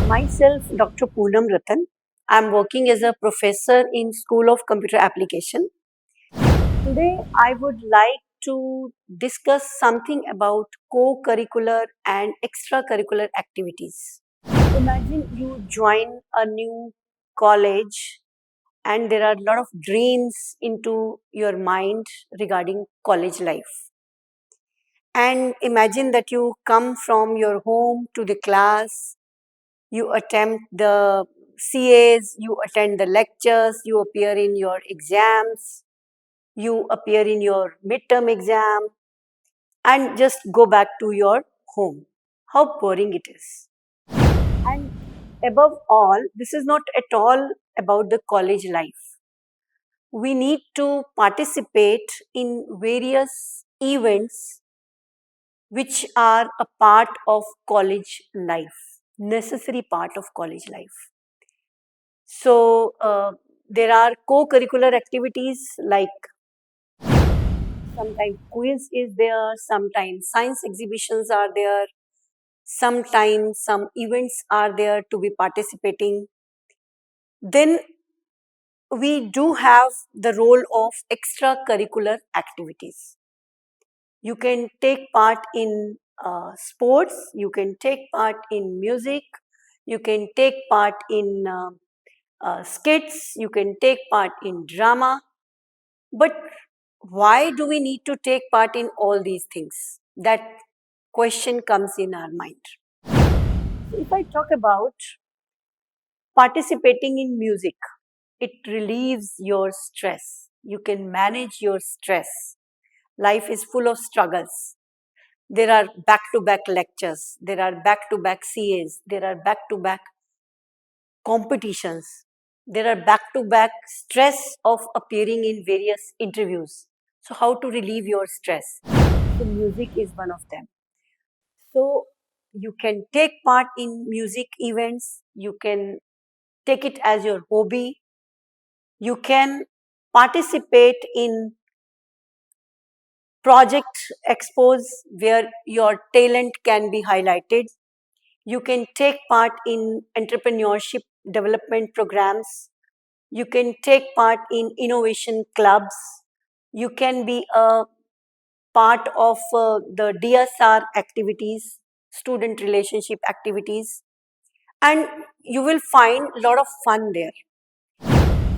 Myself, Dr. Poonam Ratan. I'm working as a professor in School of Computer Application. Today, I would like to discuss something about co-curricular and extracurricular activities. Imagine you join a new college and there are a lot of dreams into your mind regarding college life. And imagine that you come from your home to the class, you attempt the CAs, you attend the lectures, you appear in your exams, you appear in your midterm exam, and just go back to your home. How boring it is. And above all, this is not at all about the college life. We need to participate in various events which are a part of college life, necessary part of college life. So there are co-curricular activities like sometimes quiz is there, sometimes science exhibitions are there, sometimes some events are there to be participating. Then we do have the role of extracurricular activities. You can take part in sports, you can take part in music, you can take part in skits, you can take part in drama. But why do we need to take part in all these things? That question comes in our mind. If I talk about participating in music, it relieves your stress. You can manage your stress. Life is full of struggles. There are back to back lectures, there are back to back CAs, there are back to back competitions, there are back to back stress of appearing in various interviews. So, how to relieve your stress? So, music is one of them. So, you can take part in music events, you can take it as your hobby, you can participate in project expos where your talent can be highlighted. You can take part in entrepreneurship development programs. You can take part in innovation clubs. You can be a part of the DSR activities, student relationship activities, and you will find a lot of fun there.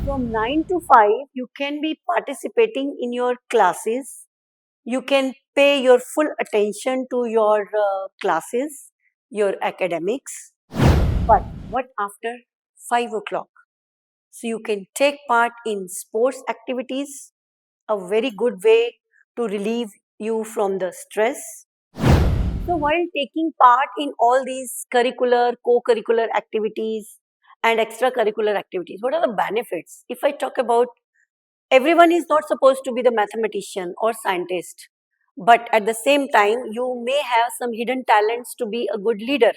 From 9 to 5, you can be participating in your classes. You can pay your full attention to your classes, your academics. But what after 5 o'clock? So you can take part in sports activities, a very good way to relieve you from the stress. So while taking part in all these curricular, co-curricular activities and extracurricular activities, what are the benefits? If I talk about, everyone is not supposed to be the mathematician or scientist, but at the same time, you may have some hidden talents to be a good leader.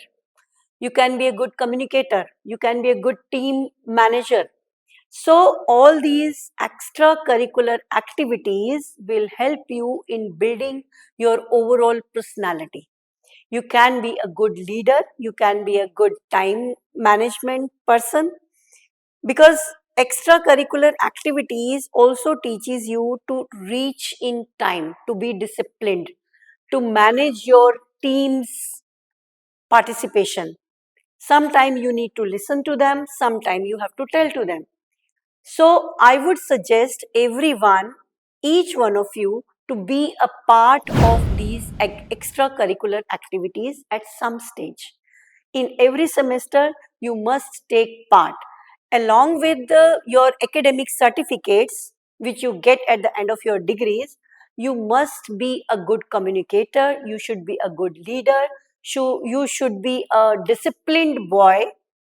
You can be a good communicator. You can be a good team manager. So all these extracurricular activities will help you in building your overall personality. You can be a good leader, you can be a good time management person, because extracurricular activities also teaches you to reach in time, to be disciplined, to manage your team's participation. Sometime you need to listen to them, sometime you have to tell to them. So I would suggest everyone, each one of you, to be a part of these extracurricular activities at some stage. In every semester, you must take part. Along with your academic certificates, which you get at the end of your degrees, you must be a good communicator, you should be a good leader, you should be a disciplined boy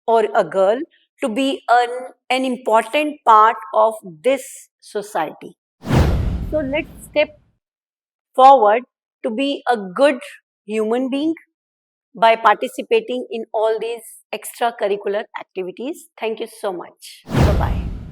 or a girl to be an important part of this society. So let's step forward to be a good human being by participating in all these extracurricular activities. Thank you so much. Bye-bye.